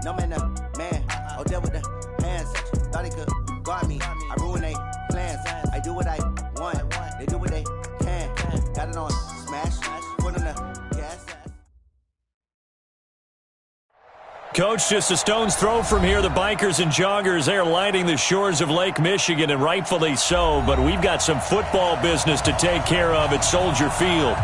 No man, man. Oh, there with the hands. Thought he could guard me. I ruin they plans. I do what I want. They do what they can. Got it on smash. Put on the gas. Coach, just a stone's throw from here. The bikers and joggers, they are lining the shores of Lake Michigan, and rightfully so. But we've got some football business to take care of at Soldier Field.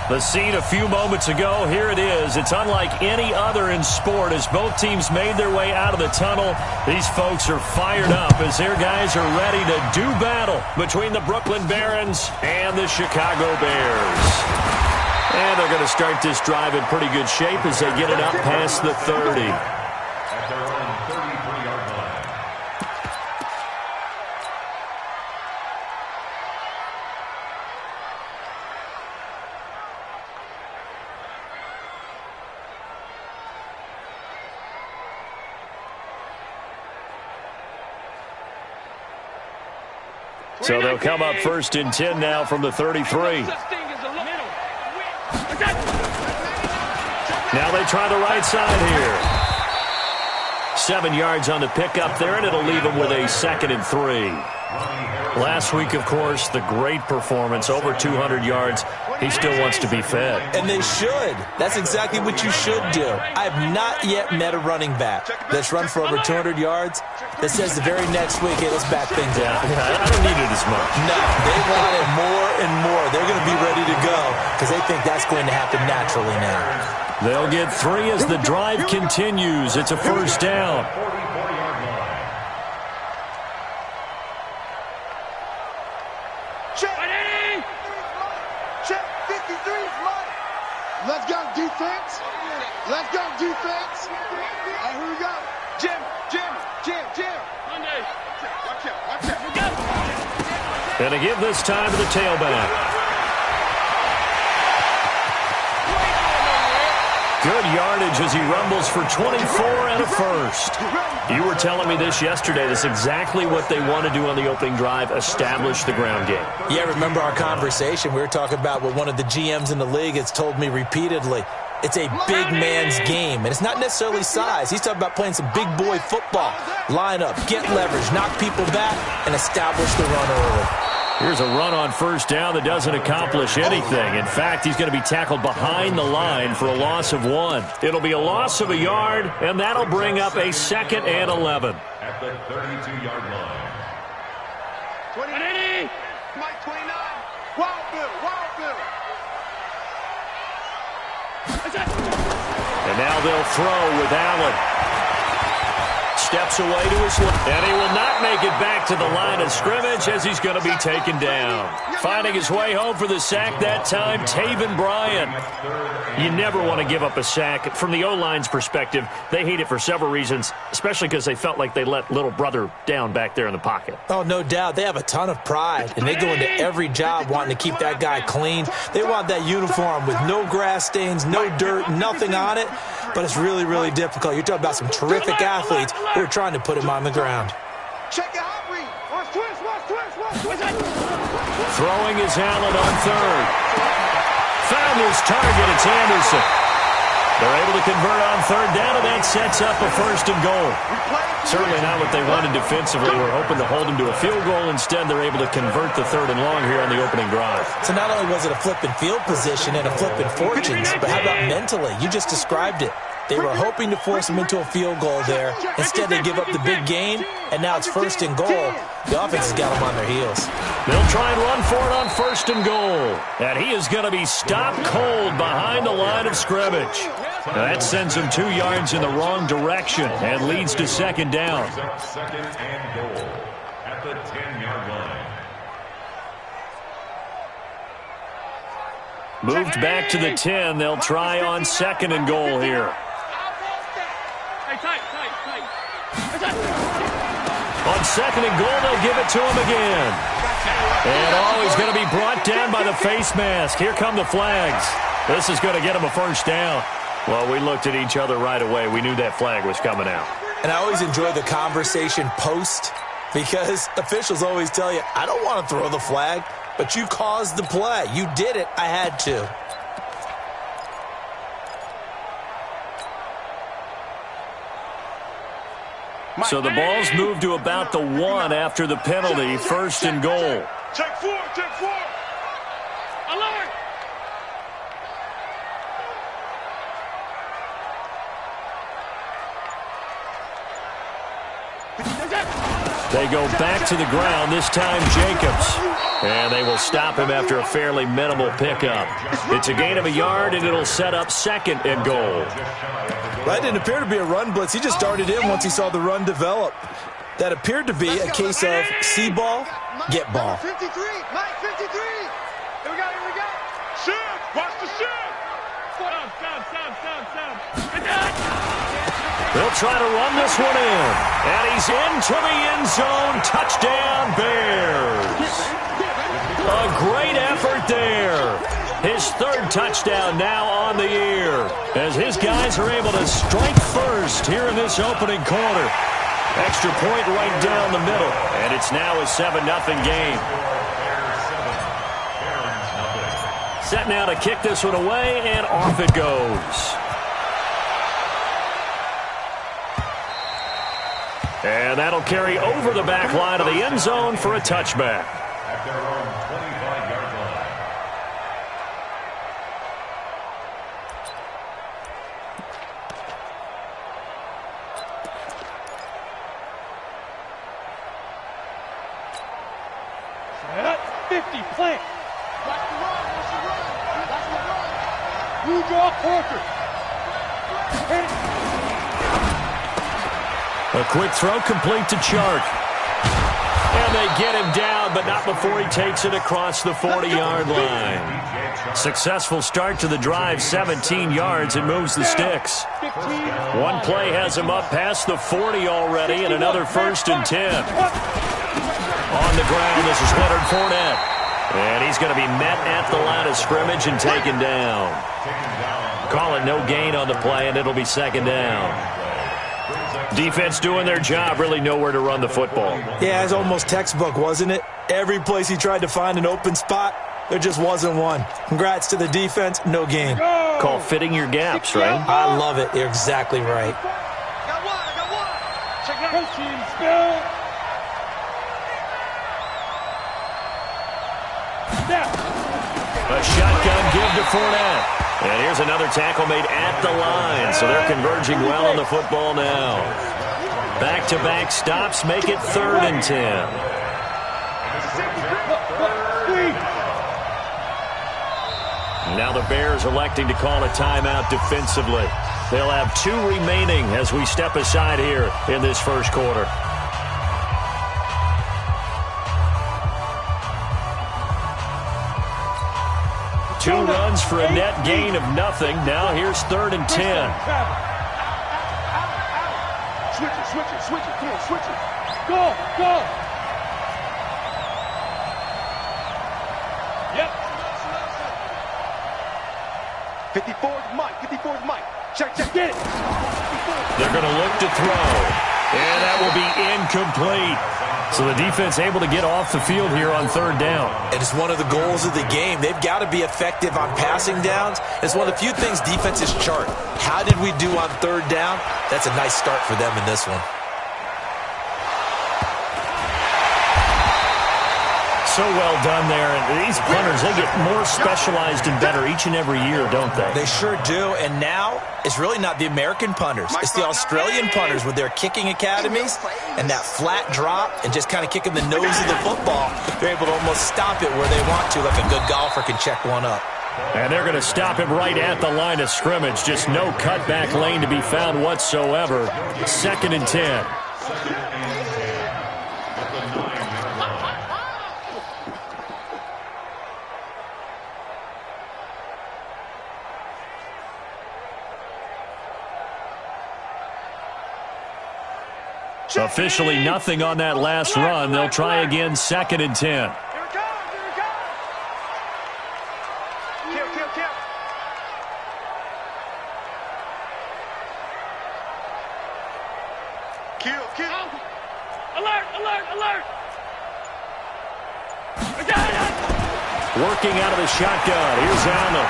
The scene a few moments ago, here it is. It's unlike any other in sport as both teams made their way out of the tunnel. These folks are fired up as their guys are ready to do battle between the Brooklyn Barons and the Chicago Bears. And they're going to start this drive in pretty good shape as they get it up past the 30. At their own 33-yard line. So they'll come up 1st and 10 now from the 33. Now they try the right side here. 7 yards on the pickup there, and it'll leave them with a 2nd and 3. Last week, of course, the great performance, over 200 yards. He still wants to be fed. And they should. That's exactly what you should do. I have not yet met a running back that's run for over 200 yards that says the very next week, hey, let's back things up. I don't need it as much. No, they want it more and more. They're going to be ready to go because they think that's going to happen naturally now. They'll get 3 as the drive continues. It's a 1st down. Check 53's money. Let's go defense. Let's go defense. All right, here we go. Jim. Monday. Watch out. And to give this time to the tailback. Good yardage as he rumbles for 24 and a 1st. You were telling me this yesterday. That's exactly what they want to do on the opening drive, establish the ground game. Yeah, remember our conversation? We were talking about what one of the GMs in the league has told me repeatedly. It's a big man's game, and it's not necessarily size. He's talking about playing some big boy football. Line up, get leverage, knock people back, and establish the run early. Here's a run on 1st down that doesn't accomplish anything. In fact, he's going to be tackled behind the line for a loss of 1. It'll be a loss of a yard, and that'll bring up a 2nd and 11. At the 32-yard line. 20. Mike 29. Wild Bill. And now they'll throw with Allen. Steps away to his left, and he will not make it back to the line of scrimmage as he's going to be taken down. Finding his way home for the sack that time, Taven Bryan. You never want to give up a sack. From the O-line's perspective, they hate it for several reasons, especially because they felt like they let little brother down back there in the pocket. Oh, no doubt. They have a ton of pride, and they go into every job wanting to keep that guy clean. They want that uniform with no grass stains, no dirt, nothing on it, but it's really, really difficult. You're talking about some terrific athletes who are trying to put him on the ground. Check it out, Reed. Twist. Throwing is Allen on 3rd. Found his target. It's Anderson. They're able to convert on 3rd down, and that sets up a 1st and goal. Certainly not what they wanted defensively. We're hoping to hold them to a field goal. Instead, they're able to convert the 3rd and long here on the opening drive. So not only was it a flipping field position and a flipping fortunes, but how about mentally? You just described it. They were hoping to force him into a field goal there. Instead, they give up the big gain, and now it's 1st and goal. The offense has got them on their heels. They'll try and run for it on 1st and goal. And he is going to be stopped cold behind the line of scrimmage. Now that sends him 2 yards in the wrong direction and leads to 2nd down. 2nd and goal at the 10-yard line. Moved back to the 10. They'll try on 2nd and goal here. On 2nd and goal, they'll give it to him again. And he's going to be brought down by the face mask. Here come the flags. This is going to get him a 1st down. Well, we looked at each other right away. We knew that flag was coming out. And I always enjoy the conversation post because officials always tell you, I don't want to throw the flag, but you caused the play. You did it. I had to. So the ball's moved to about the 1 after the penalty. First and goal. Check 4, check 4. Alert! They go back to the ground, this time Jacobs. And they will stop him after a fairly minimal pickup. It's a gain of a yard, and it'll set up second and goal. That didn't appear to be a run blitz. He just darted in once he saw the run develop. That appeared to be a case of see ball, get ball. 53, Mike 53. Here we go, here we go. Shoot, watch the shoot. They'll try to run this one in. And he's into the end zone. Touchdown, Bears. A great effort there. His third touchdown now on the year, as his guys are able to strike first here in this opening quarter. Extra point right down the middle, and it's now a 7-0 game. Set now to kick this one away, and off it goes. And that'll carry over the back line of the end zone for a touchback. At their own 25-yard line. Set, 50, plant. Watch the run, watch the run. Watch the run. You draw Parker. Hit it. A quick throw complete to Chark. And they get him down, but not before he takes it across the 40-yard line. Successful start to the drive, 17 yards, and moves the sticks. One play has him up past the 40 already, and another 1st and 10. On the ground, this is Leonard Fournette. And he's going to be met at the line of scrimmage and taken down. Call it no gain on the play, and it'll be 2nd down. Defense doing their job, really nowhere to run the football. Yeah, it's almost textbook, wasn't it? Every place he tried to find an open spot, there just wasn't one. Congrats to the defense, no gain. Call fitting your gaps, right? I love it. You're exactly right. Got one, I got one. Check it out. Team spill. A shotgun give to Fournette. And here's another tackle made at the line, so they're converging well on the football now. Back-to-back stops make it 3rd and 10. Now the Bears electing to call a timeout defensively. They'll have 2 remaining as we step aside here in this first quarter. Two runs for a net gain of nothing. Now here's 3rd and 10. Switch it, switch it, switch it. Come on, switch it. Go, go. Yep. 54's Mike, 54's Mike. Check, check, get it. They're going to look to throw. And that will be incomplete. So the defense able to get off the field here on 3rd down. And it's one of the goals of the game. They've got to be effective on passing downs. It's one of the few things defenses chart. How did we do on 3rd down? That's a nice start for them in this one. So well done there. And these punters, they get more specialized and better each and every year, don't they? They sure do. And now it's really not the American punters. It's the Australian punters with their kicking academies and that flat drop and just kind of kicking the nose of the football. They're able to almost stop it where they want to, like a good golfer can check one up. And they're going to stop him right at the line of scrimmage. Just no cutback lane to be found whatsoever. 2nd and 10. Officially nothing on that last run. They'll try again, 2nd and 10. Here it comes, here it comes. Kill, kill, kill. Kill, kill. Alert, alert, alert. I got it. Working out of the shotgun. Here's Allen.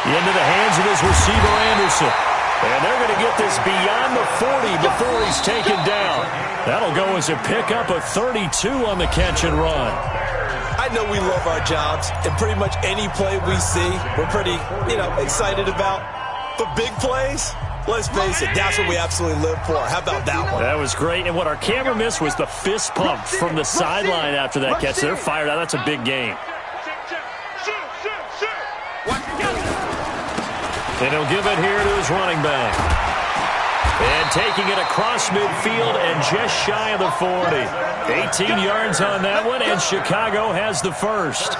Into the hands of his receiver, Anderson. And they're going to get this beyond the 40 before he's taken down. That'll go as a pickup of 32 on the catch and run. I know we love our jobs, and pretty much any play we see, we're pretty, excited about. But big plays, let's face it, that's what we absolutely live for. How about that one? That was great. And what our camera missed was the fist pump from the sideline after that catch. They're fired out. That's a big game. And he'll give it here to his running back. And taking it across midfield and just shy of the 40. 18 yards on that one, and Chicago has the first.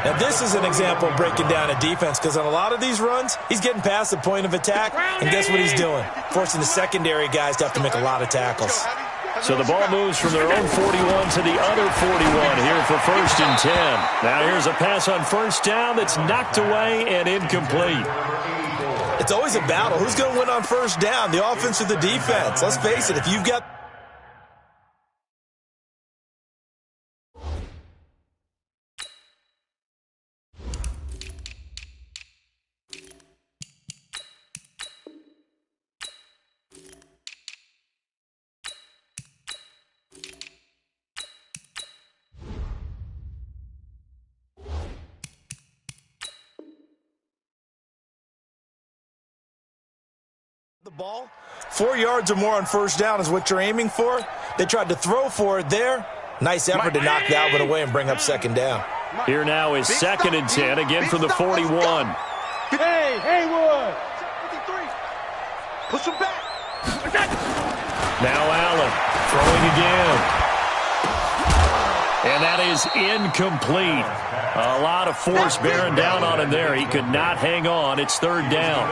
Now, this is an example of breaking down a defense, because on a lot of these runs, he's getting past the point of attack, and guess what he's doing? Forcing the secondary guys to have to make a lot of tackles. So the ball moves from their own 41 to the other 41 here for 1st and 10. Now here's a pass on first down that's knocked away and incomplete. It's always a battle. Who's going to win on first down, the offense or the defense? Let's face it, if you've got... the ball, 4 yards or more on first down is what you're aiming for. They tried to throw for it there. Nice effort to knock that one away and bring up second down. Here now is 2nd and 10, again from the 41. Hey, Haywood. 53. Push him back. Now Allen throwing again. And that is incomplete. A lot of force bearing down on him there. He could not hang on. It's 3rd down.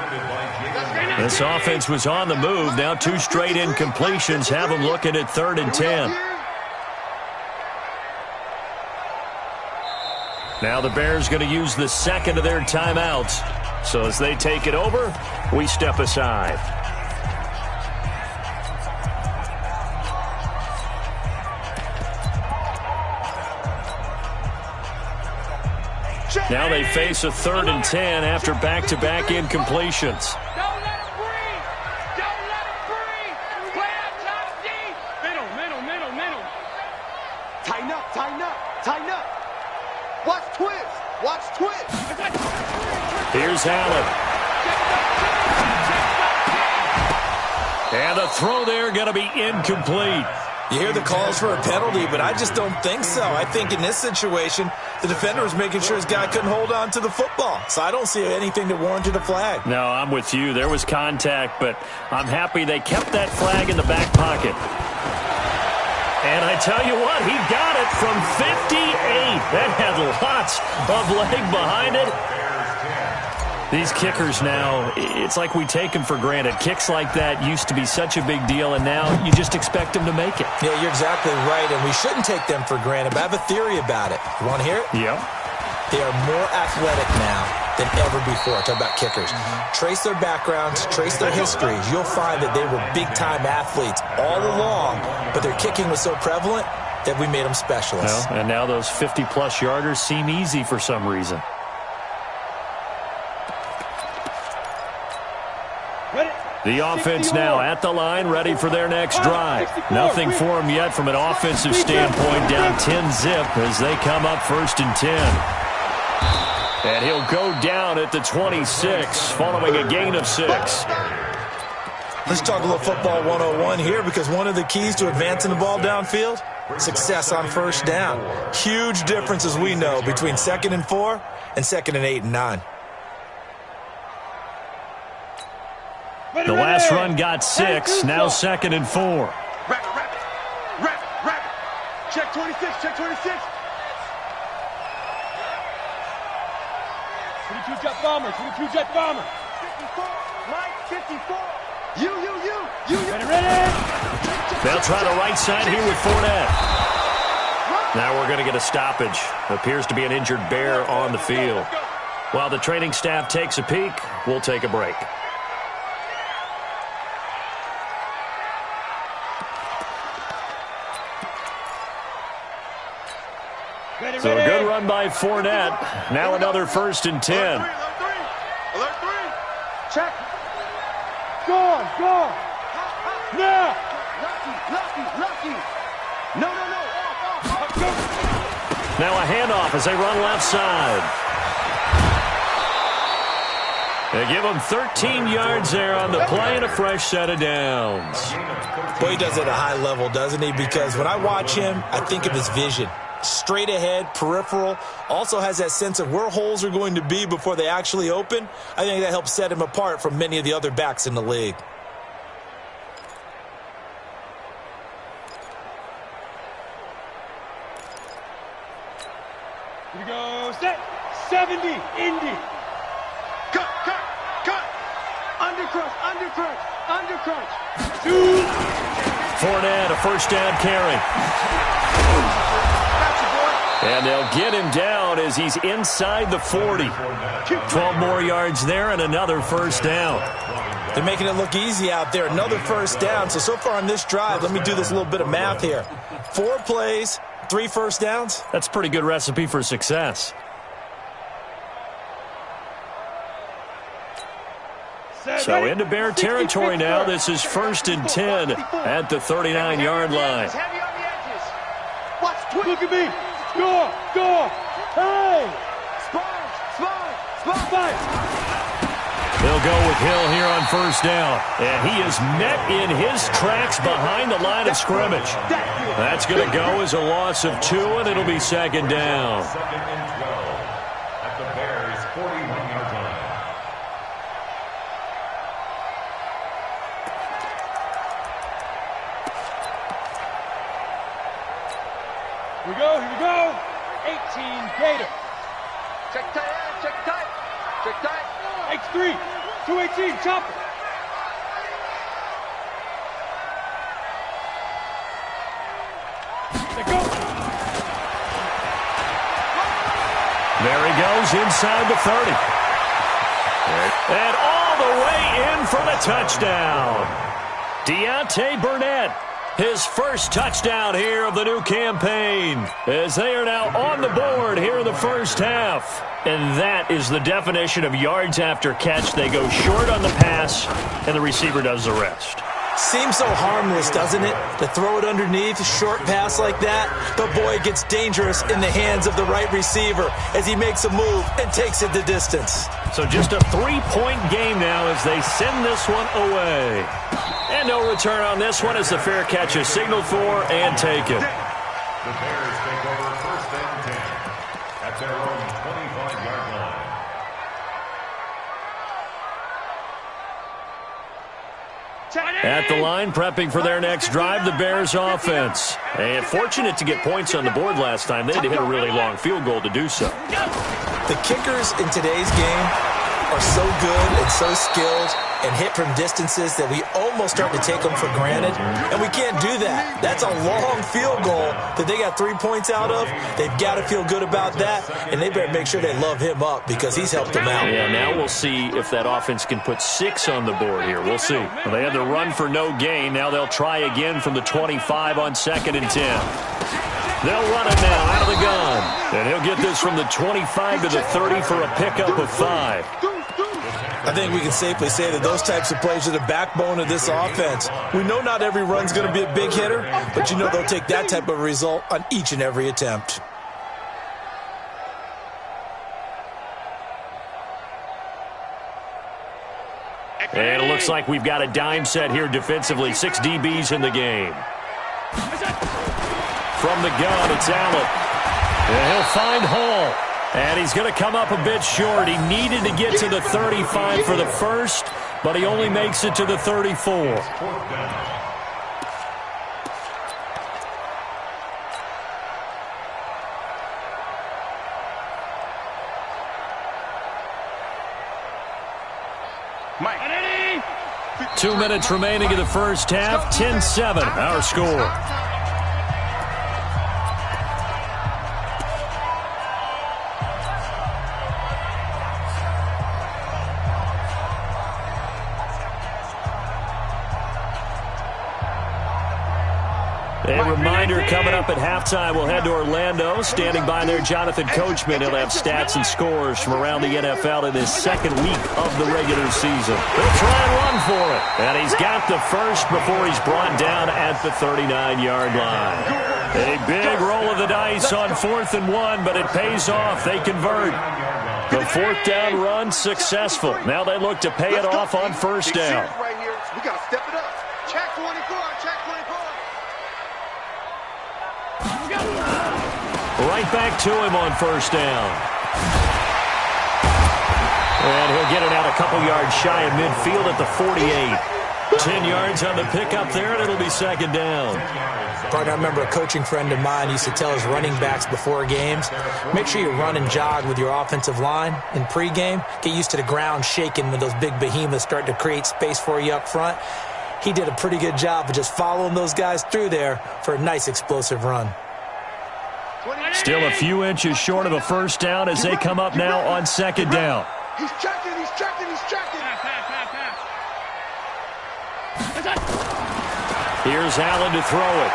This offense was on the move. Now 2 straight incompletions have them looking at 3rd and 10. Now the Bears going to use the second of their timeouts. So as they take it over, we step aside. Now they face a 3rd and 10 after back-to-back incompletions. Don't let him breathe. Don't let him breathe. Play out top deep. Middle. Tighten up. Tighten up. Watch twist. Here's Allen. And a throw there going to be incomplete. You hear the calls for a penalty, but I just don't think so. I think in this situation, the defender was making sure his guy couldn't hold on to the football. So I don't see anything that warranted a flag. No, I'm with you. There was contact, but I'm happy they kept that flag in the back pocket. And I tell you what, he got it from 58. That had lots of leg behind it. These kickers now, it's like we take them for granted. Kicks like that used to be such a big deal, and now you just expect them to make it. Yeah, you're exactly right, and we shouldn't take them for granted, but I have a theory about it. You want to hear it? Yep. They are more athletic now than ever before. Talk about kickers. Trace their backgrounds, trace their histories. You'll find that they were big-time athletes all along, but their kicking was so prevalent that we made them specialists. Well, and now those 50-plus yarders seem easy for some reason. The offense now at the line, ready for their next drive. Nothing for them yet from an offensive standpoint, down 10-zip as they come up 1st and 10. And he'll go down at the 26, following a gain of 6. Let's talk a little football 101 here, because one of the keys to advancing the ball downfield, success on first down. Huge difference, as we know, between 2nd and 4 and 2nd and 8 and 9. The last run got 6, now 2nd and 4. Rapid. Check 26. 22 jet bomber. 54. Mike, 54. You. Ready. They'll try the right side here with Fournette. Now we're going to get a stoppage. Appears to be an injured Bear on the field. While the training staff takes a peek, we'll take a break. So a good run by Fournette. Now another 1st and 10. Alert 3. Check. Go. Go! Now! Lucky! No! Go! Now a handoff as they run left side. They give him 13 yards there on the play and a fresh set of downs. Boy, he does it at a high level, doesn't he? Because when I watch him, I think of his vision. Straight ahead, peripheral, also has that sense of where holes are going to be before they actually open. I think that helps set him apart from many of the other backs in the league. Here we go, set, 70, Indy. Cut. Undercrunch. Shoot. Fournette, a first down carry. And they'll get him down as he's inside the 40. 12 more yards there and another first down. They're making it look easy out there. Another first down. So far on this drive, let me do this little bit of math here. 4 plays, 3 first downs. That's a pretty good recipe for success. So into Bear territory now. This is 1st and 10 at the 39-yard line. Look at me. Score. Hey. Spot. They'll go with Hill here on first down. And he is met in his tracks behind the line of scrimmage. That's going to go as a loss of 2, and it'll be 2nd down. 2nd and 12 at the Bears' 41-yard line. Here we go. 18 Gator. Check tight. X3. 218, chopper. Let go. There he goes inside the 30. And all the way in for the touchdown. Deontay Burnett, his first touchdown here of the new campaign, as they are now on the board here in the first half. And that is the definition of yards after catch. They go short on the pass, and the receiver does the rest. Seems so harmless, doesn't it? To throw it underneath, a short pass like that. But boy, it gets dangerous in the hands of the right receiver as he makes a move and takes it the distance. So just a 3-point game now as they send this one away. And no return on this one as the fair catch is signaled for and taken. The Bears take over 1st and 10 at their own 25-yard line. At the line, prepping for their next drive, the Bears offense. And fortunate to get points on the board last time. They had to hit a really long field goal to do so. The kickers in today's game are so good and so skilled and hit from distances that we almost start to take them for granted, and we can't do that. That's a long field goal that they got 3 points out of. They've got to feel good about that, and they better make sure they love him up because he's helped them out. Yeah, now we'll see if that offense can put 6 on the board here. We'll see. Well, they had the run for no gain. Now they'll try again from the 25 on 2nd and 10. They'll run it now out of the gun. And he'll get this from the 25 to the 30 for a pickup of 5. I think we can safely say that those types of plays are the backbone of this offense. We know not every run's going to be a big hitter, but you know they'll take that type of result on each and every attempt. And it looks like we've got a dime set here defensively. 6 DBs in the game. From the gun, it's Allen. And he'll find Hall. And he's going to come up a bit short. He needed to get to the 35 for the first, but he only makes it to the 34. Mike. 2 minutes remaining in the first half. 10-7, our score. A reminder coming up at halftime. We'll head to Orlando. Standing by there, Jonathan Coachman. He'll have stats and scores from around the NFL in his second week of the regular season. He'll try and run for it. And he's got the first before he's brought down at the 39-yard line. A big roll of the dice on 4th and 1, but it pays off. They convert. The 4th down run successful. Now they look to pay it off on 1st down. We got to step it up. Check 24. Check 24. Right back to him on 1st down. And he'll get it out a couple yards shy of midfield at the 48. 10 yards on the pickup there, and it'll be 2nd down. Partner, I remember a coaching friend of mine used to tell his running backs before games, make sure you run and jog with your offensive line in pregame. Get used to the ground shaking when those big behemoths start to create space for you up front. He did a pretty good job of just following those guys through there for a nice explosive run. Still a few inches short of a 1st down as they come up now on 2nd down. He's checking, he's checking, he's checking. Here's Allen to throw it.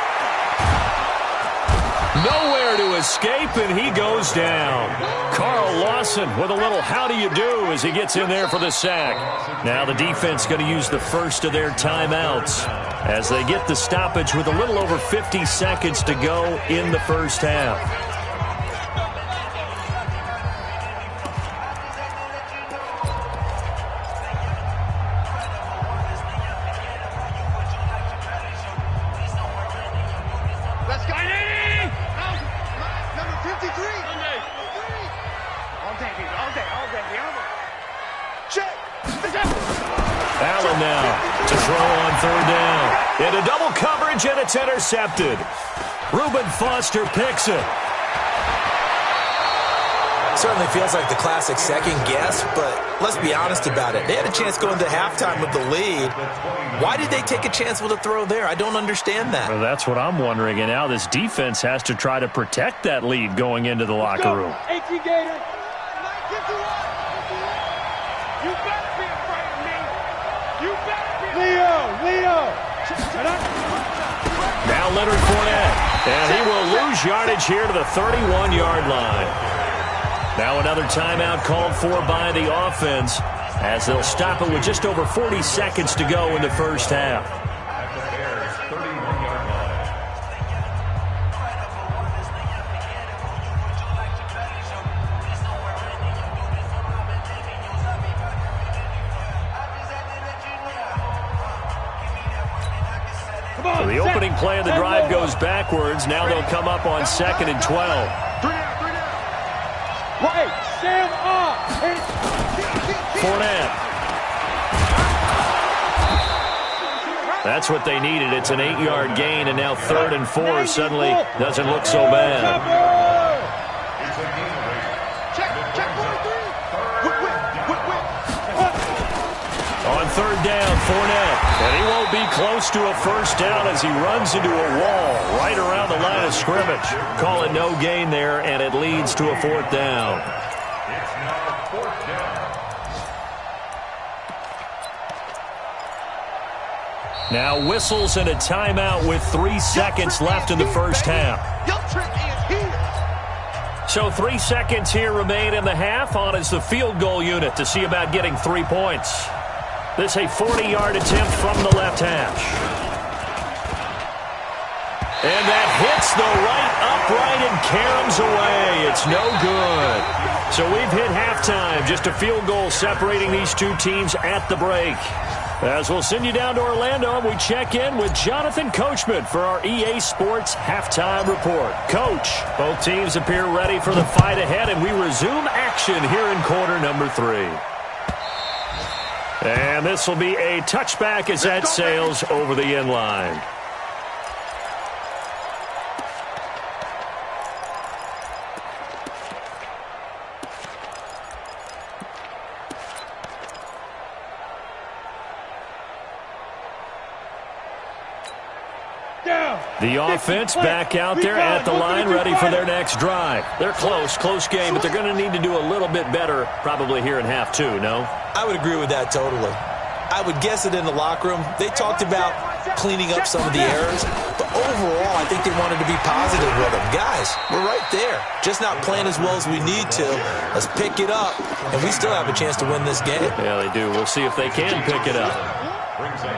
Nowhere to escape, and he goes down. Carl Lawson with a little how do you do as he gets in there for the sack. Now the defense going to use the first of their timeouts as they get the stoppage with a little over 50 seconds to go in the 1st half. Allen now to throw on 3rd down. Into double coverage, and it's intercepted. Reuben Foster picks it. Certainly feels like the classic second guess, but let's be honest about it. They had a chance going to halftime with the lead. Why did they take a chance with a throw there? I don't understand that. Well, that's what I'm wondering, and now this defense has to try to protect that lead going into the locker room. 18 Gator. 951. You better be afraid of me. You better be Leo. Now Leonard Fournette, and he will lose yardage here to the 31-yard line. Now another timeout called for by the offense as they'll stop it with just over 40 seconds to go in the 1st half. At the Bears' 31-yard line. So the opening play of the drive goes backwards. Now they'll come up on 2nd and 12. Right, stand up. Fournette. That's what they needed. It's an 8-yard gain, and now 3rd and 4 suddenly doesn't look so bad. Check 43. On 3rd down, Fournette. And he won't be close to a 1st down as he runs into a wall right around the line of scrimmage. Call it no gain there, and it leads to a 4th down. It's now 4th down. Now whistles and a timeout with 3 seconds left in the 1st half. Your trick is here. So 3 seconds here remain in the half. On is the field goal unit to see about getting 3 points. This a 40-yard attempt from the left hash. And that hits the right upright and caroms away. It's no good. So we've hit halftime. Just a field goal separating these two teams at the break. As we'll send you down to Orlando, and we check in with Jonathan Coachman for our EA Sports Halftime Report. Coach, both teams appear ready for the fight ahead, and we resume action here in quarter number 3. And this will be a touchback as that sails over the end line. The offense back out there at the line, ready for their next drive. They're close game, but they're going to need to do a little bit better probably here in half 2, no? I would agree with that totally. I would guess it in the locker room. They talked about cleaning up some of the errors. But overall, I think they wanted to be positive with them. Guys, we're right there. Just not playing as well as we need to. Let's pick it up, and we still have a chance to win this game. Yeah, they do. We'll see if they can pick it up.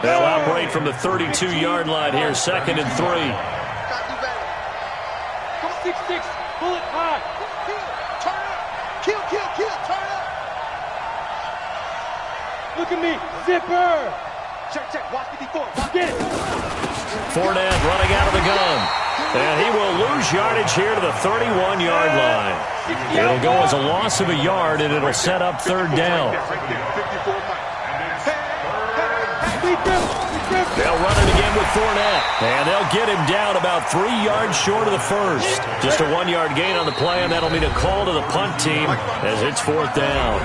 They'll operate from the 32-yard line here, 2nd and 3. 6-6, pull it high. Turn up. Kill, turn up. Look at me, zipper. Check, watch 54, get it. Fournette running out of the gun. And he will lose yardage here to the 31-yard line. It'll go as a loss of a yard, and it'll set up 3rd down. They'll run it again with Fournette, and they'll get him down about 3 yards short of the first. Just a 1-yard gain on the play, and that'll mean a call to the punt team as it's 4th down.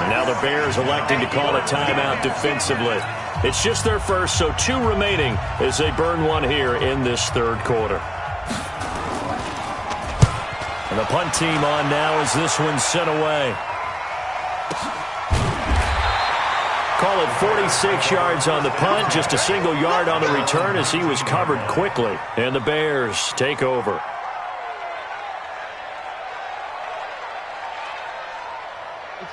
Now the Bears electing to call a timeout defensively. It's just their first, so 2 remaining as they burn one here in this 3rd quarter. And the punt team on now as this one's sent away. Call it 46 yards on the punt, just a single yard on the return as he was covered quickly. And the Bears take over.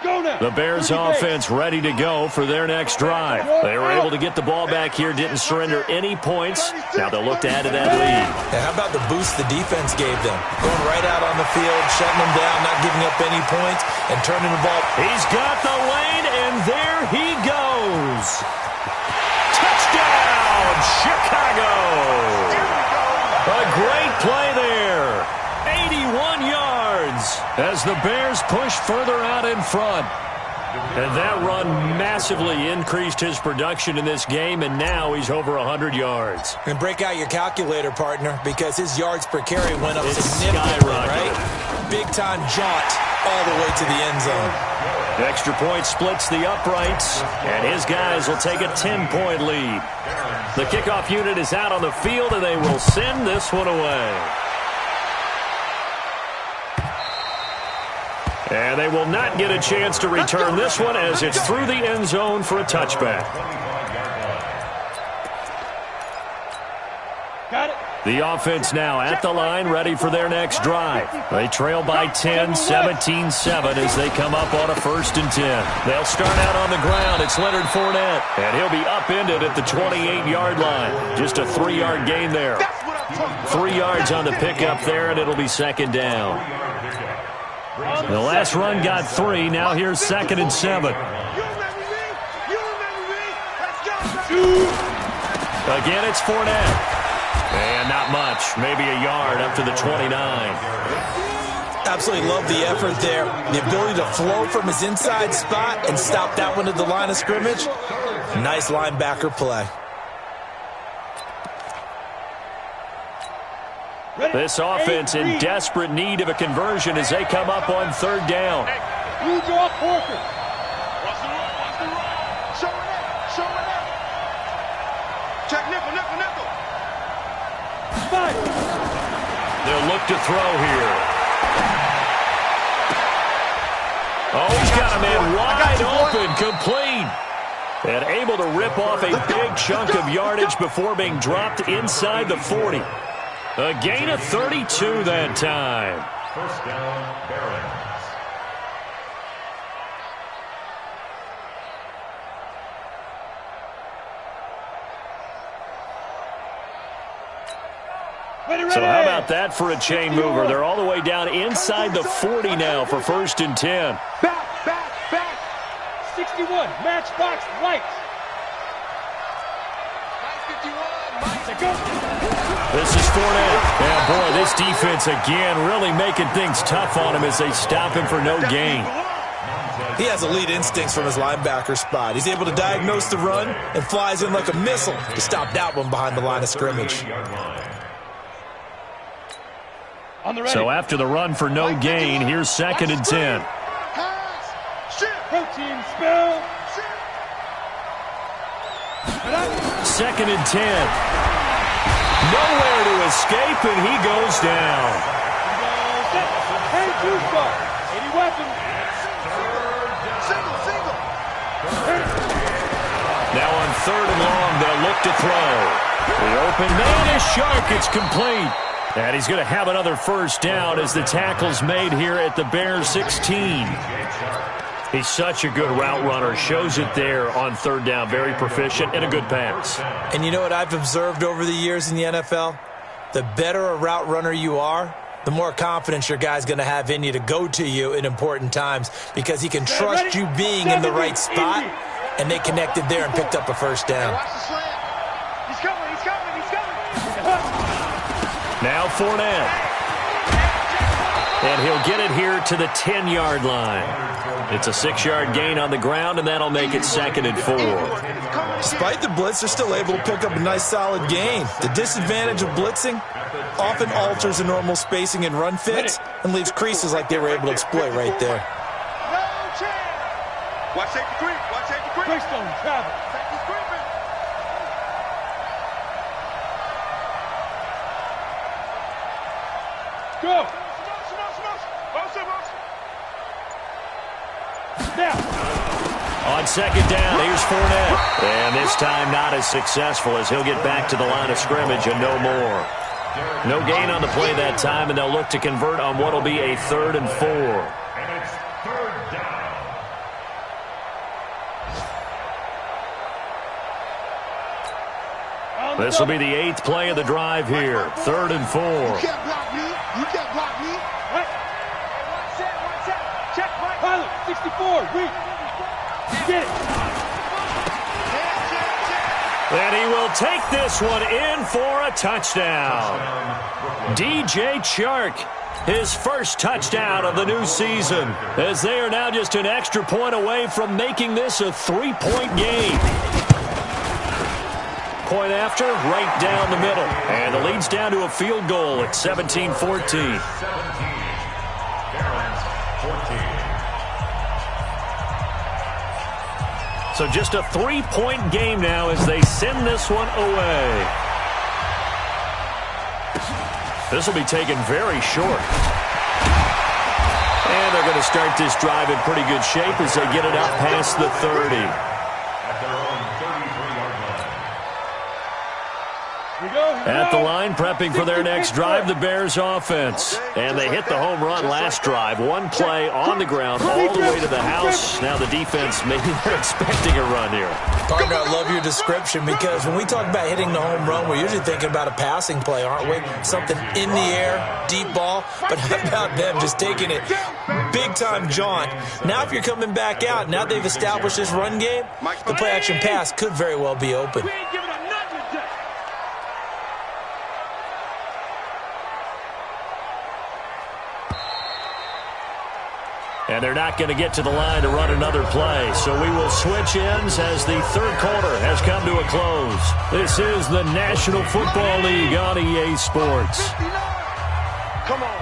The Bears offense ready to go for their next drive. They were able to get the ball back here, didn't surrender any points. Now they'll look to add to that lead. And how about the boost the defense gave them? Going right out on the field, shutting them down, not giving up any points, and turning the ball. He's got the lane, and there he goes. Touchdown, Chicago. A great play there. 81 yards as the Bears push further out in front. And that run massively increased his production in this game, and now he's over 100 yards. And break out your calculator, partner, because his yards per carry went up It's significantly, skyrocketed. right? Big-time jaunt all the way to the end zone. The extra point splits the uprights, and his guys will take a 10-point lead. The kickoff unit is out on the field, and they will send this one away. And they will not get a chance to return this one as it's through the end zone for a touchback. Got it. The offense now at the line, ready for their next drive. They trail by 10, 17-7 as they come up on a 1st and 10. They'll start out on the ground. It's Leonard Fournette, and he'll be upended at the 28-yard line. Just a 3-yard gain there. 3 yards on the pickup there, and it'll be 2nd down. The last run got 3. Now here's 2nd and 7. Again, it's Fournette. And not much. Maybe a yard up to the 29. Absolutely love the effort there. The ability to flow from his inside spot and stop that one at the line of scrimmage. Nice linebacker play. This offense in desperate need of a conversion as they come up on 3rd down. You draw Porker. Watch the run. Show it up. Check nickel. Five. They'll look to throw here. Oh, he's got a man wide open, complete. And able to rip off a big chunk of yardage before being dropped inside the 40. A gain of 32 that time. 1st down, Bears. So how about that for a chain mover? They're all the way down inside the 40 now for 1st and 10. Back. 61, matchbox lights. This is Fournette. And boy, this defense again really making things tough on him as they stop him for no gain. He has elite instincts from his linebacker spot. He's able to diagnose the run and flies in like a missile to stop that one behind the line of scrimmage. So after the run for no gain, here's 2nd and 10. Protein spill. 2nd and 10. Nowhere to escape, and he goes down. Hey, two-star. Any weapon. Single. Now on 3rd and long, they'll look to throw. up, and man is sharp. It's complete. And he's going to have another first down as the tackle's made here at the Bears 16. He's such a good route runner. Shows it there on third down. Very proficient and a good pass. And you know what I've observed over the years in the NFL? The better a route runner you are, the more confidence your guy's going to have in you to go to you in important times because he can trust you being in the right spot, and they connected there and picked up a first down. He's coming, he's coming, he's coming. Now Fournette. And he'll get it here to the 10-yard line. It's a 6-yard gain on the ground, and that'll make it 2nd and 4. Despite the blitz, they're still able to pick up a nice solid gain. The disadvantage of blitzing often alters the normal spacing and run fits and leaves creases like they were able to exploit right there. No chance. Watch safety creep, watch safety creep. Greystone, travel. Safety's creeping. Go. On 2nd down, here's Fournette. And this time not as successful as he'll get back to the line of scrimmage and no more. No gain on the play that time, and they'll look to convert on what will be a 3rd and 4. And it's 3rd down. This will be the 8th play of the drive here. 3rd and 4. You can't block me. You can't block me. Right. One set. Check right. Pilot, 64. Read. Get it. And he will take this one in for a touchdown. DJ Chark, his first touchdown of the new season, as they are now just an extra point away from making this a 3-point game. Point after, right down the middle. And the lead's down to a field goal at 17-14. 14. So just a 3-point game now as they send this one away. This will be taken very short. And they're going to start this drive in pretty good shape as they get it up past the 30. At their own 33-yard line. At the line, prepping for their next drive, the Bears offense. And they hit the home run last drive. One play on the ground all the way to the house. Now the defense, maybe they're expecting a run here. Partner, I love your description because when we talk about hitting the home run, we're usually thinking about a passing play, aren't we? Something in the air, deep ball. But how about them just taking it big-time jaunt? Now if you're coming back out, now they've established this run game, the play-action pass could very well be open. And they're not going to get to the line to run another play. So we will switch ends as the third quarter has come to a close. This is the National Football League on EA Sports. Come on.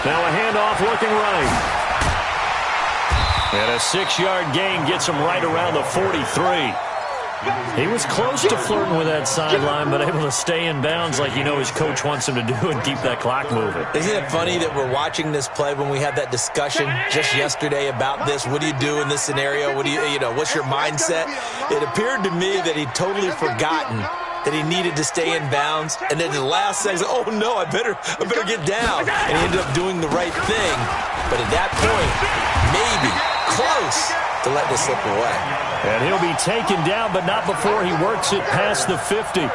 Now a handoff looking right. And a 6-yard gain gets him right around the 43. He was close to flirting with that sideline, but able to stay in bounds like you know his coach wants him to do and keep that clock moving. Isn't it funny that we're watching this play when we had that discussion just yesterday about this? What do you do in this scenario? What do you know, what's your mindset? It appeared to me that he'd totally forgotten that he needed to stay in bounds, and then the last second, oh no, I better get down. And he ended up doing the right thing. But at that point, maybe close to let this slip away. And he'll be taken down, but not before he works it past the 50.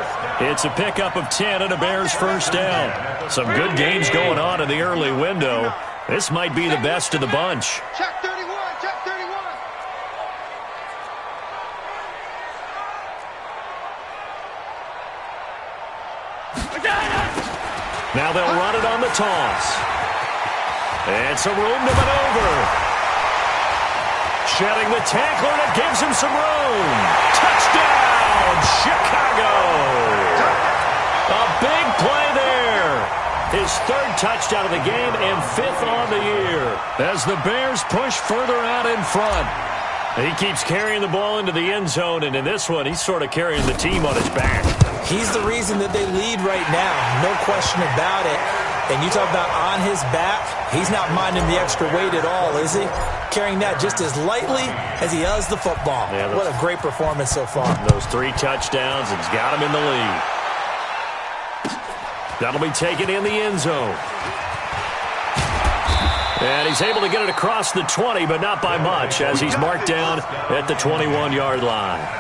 It's a pickup of 10 and a Bears first down. Some good games going on in the early window. This might be the best of the bunch. Check 31, check 31. Now they'll run it on the toss. And some room to maneuver. Shedding the tackler, and it gives him some room. Touchdown, Chicago. A big play there. His third touchdown of the game and 5th on the year. As the Bears push further out in front. He keeps carrying the ball into the end zone, and in this one, he's sort of carrying the team on his back. He's the reason that they lead right now, no question about it. And you talk about on his back, he's not minding the extra weight at all, is he? Carrying that just as lightly as he does the football. Yeah, what a great performance so far. Those 3 touchdowns, it's got him in the lead. That'll be taken in the end zone. And he's able to get it across the 20, but not by much, as he's marked down at the 21-yard line.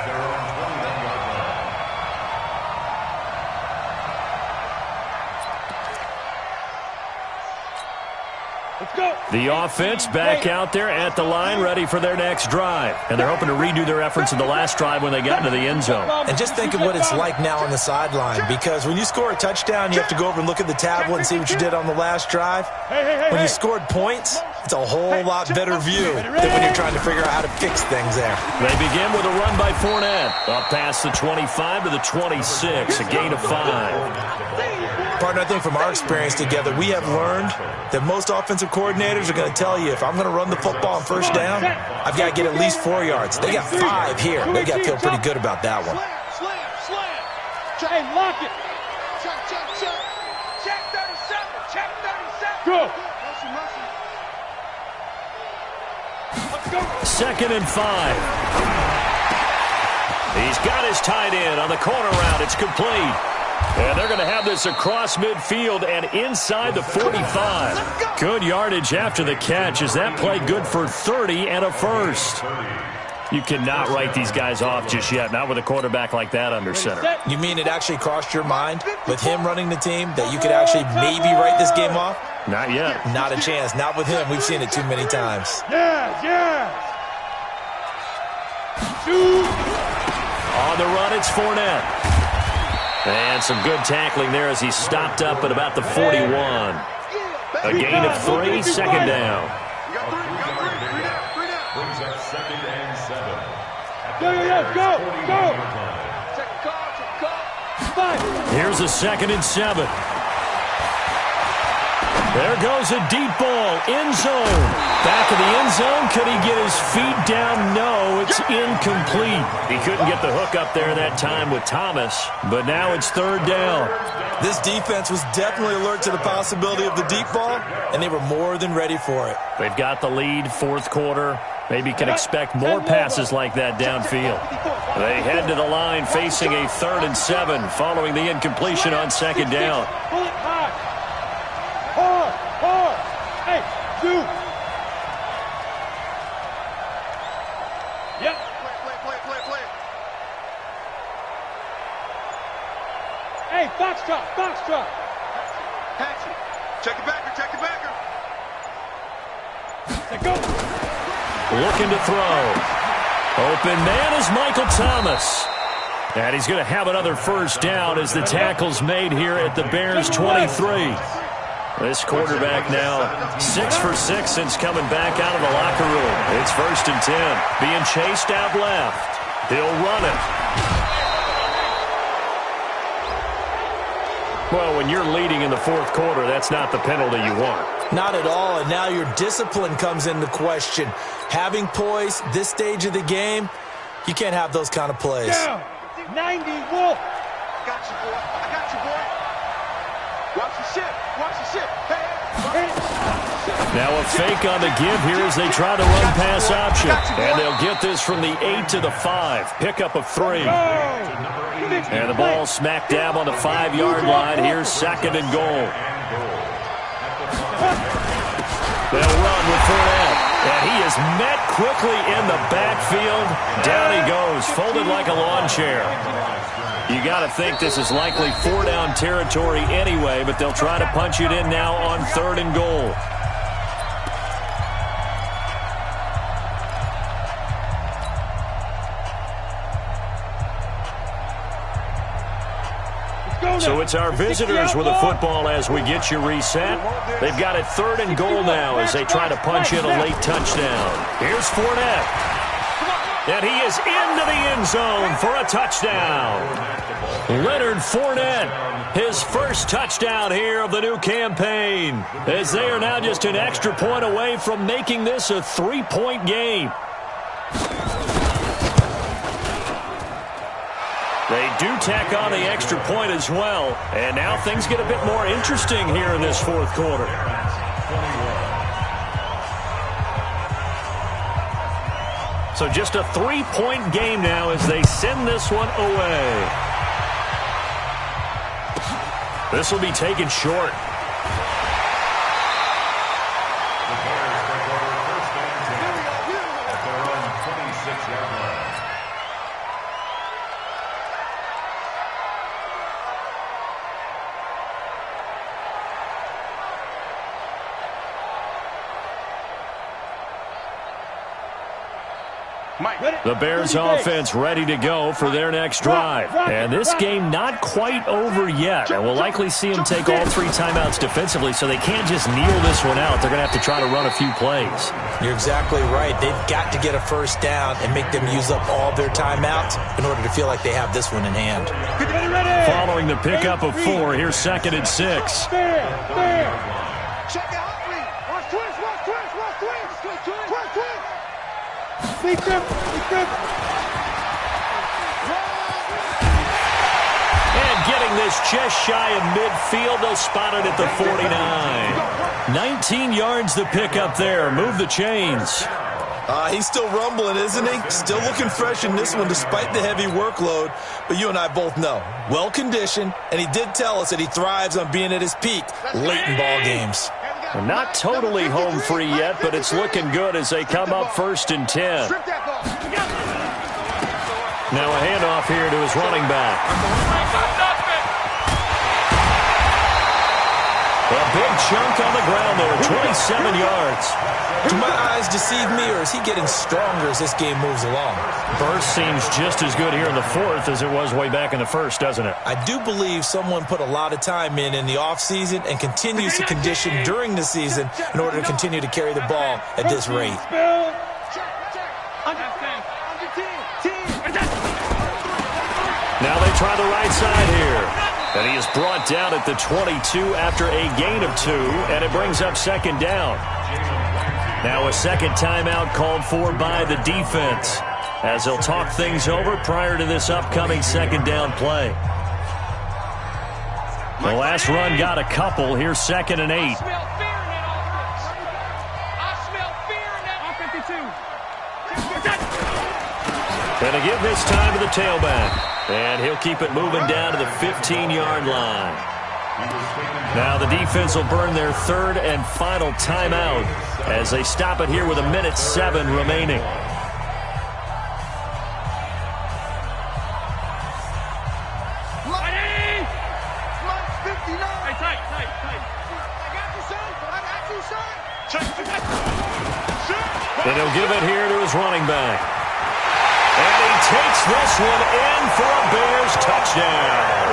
The offense back out there at the line, ready for their next drive. And they're hoping to redo their efforts in the last drive when they got into the end zone. And just think of what it's like now on the sideline, because when you score a touchdown, you have to go over and look at the tablet and see what you did on the last drive. When you scored points, it's a whole lot better view than when you're trying to figure out how to fix things there. They begin with a run by Fournette. Up past the 25 to the 26, a gain of 5. Partner, I think from our experience together, we have learned that most offensive coordinators are going to tell you, if I'm going to run the football on first down, I've got to get at least 4 yards. They got 5 here. They've got to feel pretty good about that one. Slam. Hey, lock it. Check 37. Check 37. Go. Let's go. 2nd and 5. He's got his tight end on the corner route. It's complete. And they're going to have this across midfield and inside the 45. Good yardage after the catch. Is that play good for 30 and a first? You cannot write these guys off just yet, not with a quarterback like that under center. You mean it actually crossed your mind with him running the team that you could actually maybe write this game off? Not yet. Not a chance. Not with him. We've seen it too many times. Yeah. On the run, it's Fournette. And some good tackling there as he stopped up at about the 41. A gain of 3, 2nd down. Brings up 2nd and 7. Go. Here's a 2nd and 7. There goes a deep ball, end zone. Back of the end zone, could he get his feet down? No, it's incomplete. He couldn't get the hook up there that time with Thomas, but now it's 3rd down. This defense was definitely alert to the possibility of the deep ball, and they were more than ready for it. They've got the lead, 4th quarter. Maybe can expect more passes like that downfield. They head to the line facing a 3rd and 7 following the incompletion on 2nd down. Hard. Hey, shoot. Yep. Play. Hey, foxtrot. Patch it. Check it backer. Let's go. Looking to throw. Open man is Michael Thomas. And he's going to have another first down as the tackle's made here at the Bears 23. This quarterback now 6 for 6 since coming back out of the locker room. It's 1st and 10. Being chased out left. He'll run it. Well, when you're leading in the 4th quarter, that's not the penalty you want. Not at all, and now your discipline comes into question. Having poise this stage of the game, you can't have those kind of plays. Down. 90, Wolf. I got you, boy. Watch the ship. Hey. Now a fake on the give here as they try to run pass option. And they'll get this from the 8 to the 5. Pickup of 3. And the ball smack dab on the 5-yard line. Here's 2nd and goal. They'll run with Fournette. And he is met quickly in the backfield. Down he goes, folded like a lawn chair. You got to think this is likely 4-down territory anyway, but they'll try to punch it in now on 3rd and goal. So it's our visitors with the football as we get you reset. They've got it 3rd and goal now as they try to punch in a late touchdown. Here's Fournette. And he is into the end zone for a touchdown. Leonard Fournette, his first touchdown here of the new campaign, as they are now just an extra point away from making this a 3-point game. They do tack on the extra point as well. And now things get a bit more interesting here in this fourth quarter. So just a 3-point game now as they send this one away. This will be taken short. The Bears take over first and 10 at their own 26-yard line. The Bears offense ready to go for their next drive. And this game not quite over yet. And we'll likely see them take all 3 timeouts defensively, so they can't just kneel this one out. They're going to have to try to run a few plays. You're exactly right. They've got to get a first down and make them use up all their timeouts in order to feel like they have this one in hand. Following the pickup of 4, here's 2nd and 6. Check out. Watch twist. Big trip. And getting this just shy of midfield, they'll spot it at the 49. 19 yards the pickup there. Move the chains. He's still rumbling, isn't he? Still looking fresh in this one despite the heavy workload. But you and I both know, well-conditioned, and he did tell us that he thrives on being at his peak late in ball games. They're not totally home free yet, but it's looking good as they come up 1st and 10. Now a handoff here to his running back. A big chunk on the ground there, 27 yards. Do my eyes deceive me, or is he getting stronger as this game moves along? Burst seems just as good here in the 4th as it was way back in the 1st, doesn't it? I do believe someone put a lot of time in the offseason and continues to condition during the season in order to continue to carry the ball at this rate. Now they try the right side here. And he is brought down at the 22 after a gain of 2, and it brings up 2nd down. Now a second timeout called for by the defense as they'll talk things over prior to this upcoming 2nd down play. The last run got a couple. Here's 2nd and 8. And a give this time to the tailback. And he'll keep it moving down to the 15-yard line. Now the defense will burn their 3rd and final timeout as they stop it here with 1:07 remaining. And he'll give it here to his running back. And he takes this one in for a Bears touchdown.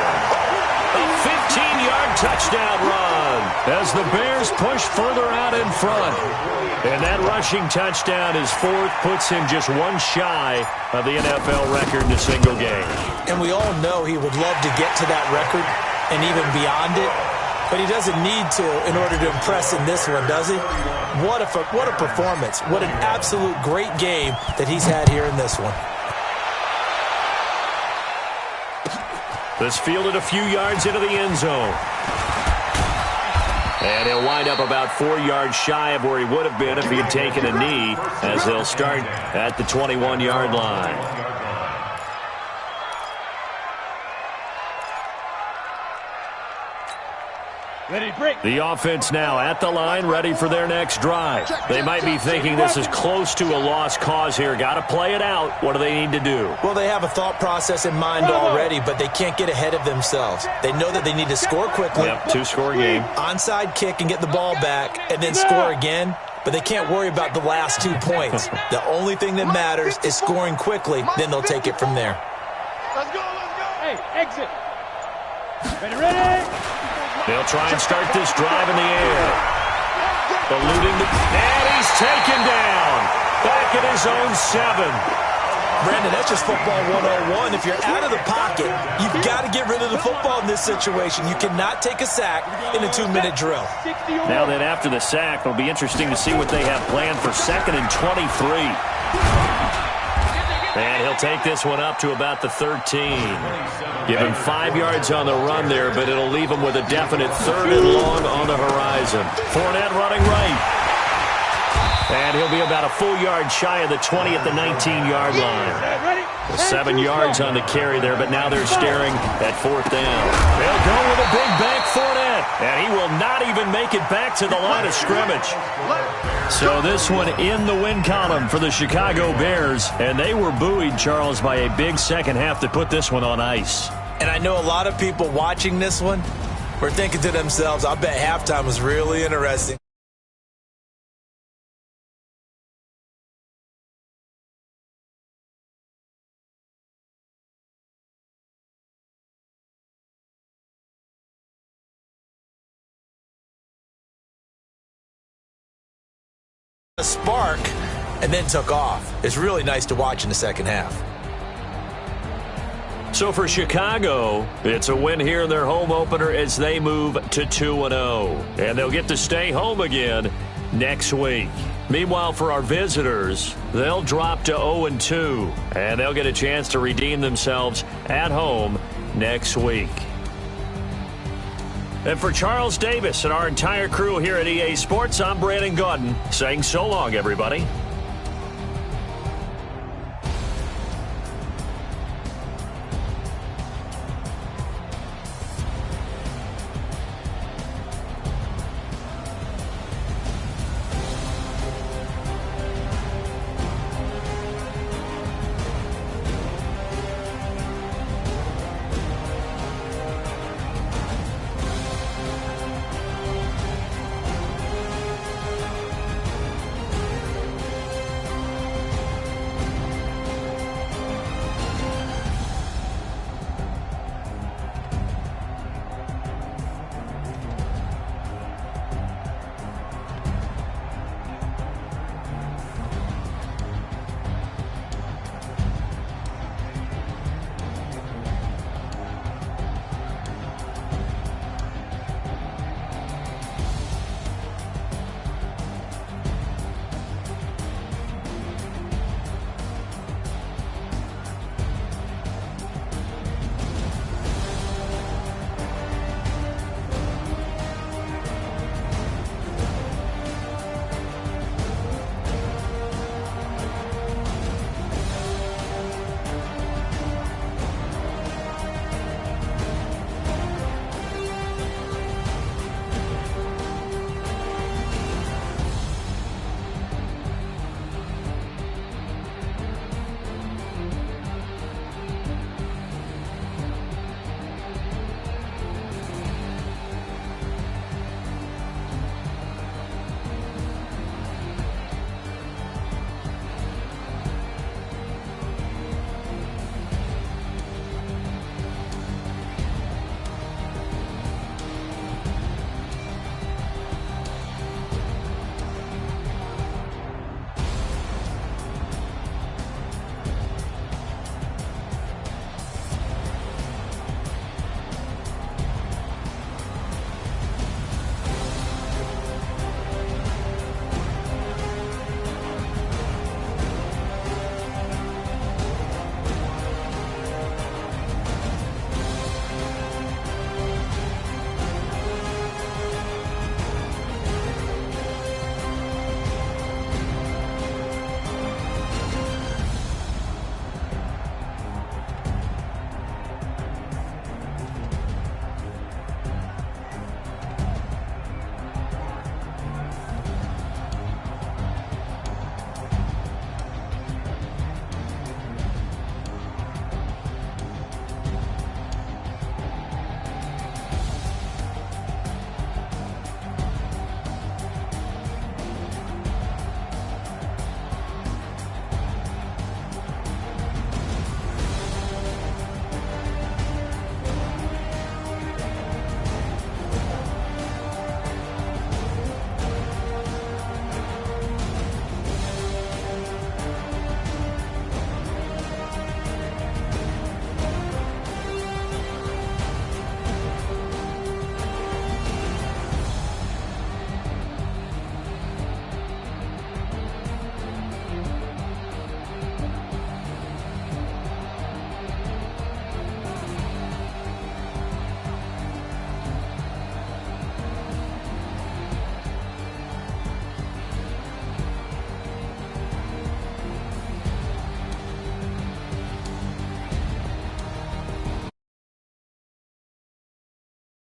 A 15-yard touchdown run as the Bears push further out in front. And that rushing touchdown, his 4th, puts him just one shy of the NFL record in a single game. And we all know he would love to get to that record and even beyond it. But he doesn't need to in order to impress in this one, does he? What a performance. What an absolute great game that he's had here in this one. This fielded a few yards into the end zone. And he'll wind up about 4 yards shy of where he would have been if he had taken a knee, as they'll start at the 21-yard line. The offense now at the line, ready for their next drive. They might be thinking this is close to a lost cause here. Got to play it out. What do they need to do? Well, they have a thought process in mind already, but they can't get ahead of themselves. They know that they need to score quickly. Yep, 2-score game. Onside kick and get the ball back, and then score again. But they can't worry about the last 2 points. The only thing that matters is scoring quickly. Then they'll take it from there. Let's go. Hey, exit. Ready. They'll try and start this drive in the air. Eluding and he's taken down. Back at his own 7. Brandon, that's just football 101. If you're out of the pocket, you've got to get rid of the football in this situation. You cannot take a sack in a 2-minute drill. Now then, after the sack, it'll be interesting to see what they have planned for 2nd and 23. And he'll take this one up to about the 13. Give him 5 yards on the run there, but it'll leave him with a definite 3rd and long on the horizon. Fournette running right. And he'll be about a full yard shy of the 20 at the 19-yard line. 7 yards on the carry there, but now they're staring at 4th down. They'll go with a big bank Fournette, and he will not even make it back to the line of scrimmage. So this one in the win column for the Chicago Bears, and they were buoyed, Charles, by a big second half that put this one on ice. And I know a lot of people watching this one were thinking to themselves, I bet halftime was really interesting. A spark and then took off. It's really nice to watch in the second half. So for Chicago, it's a win here in their home opener as they move to 2-0. And they'll get to stay home again next week. Meanwhile, for our visitors, they'll drop to 0-2. And they'll get a chance to redeem themselves at home next week. And for Charles Davis and our entire crew here at EA Sports, I'm Brandon Gaudin saying so long, everybody.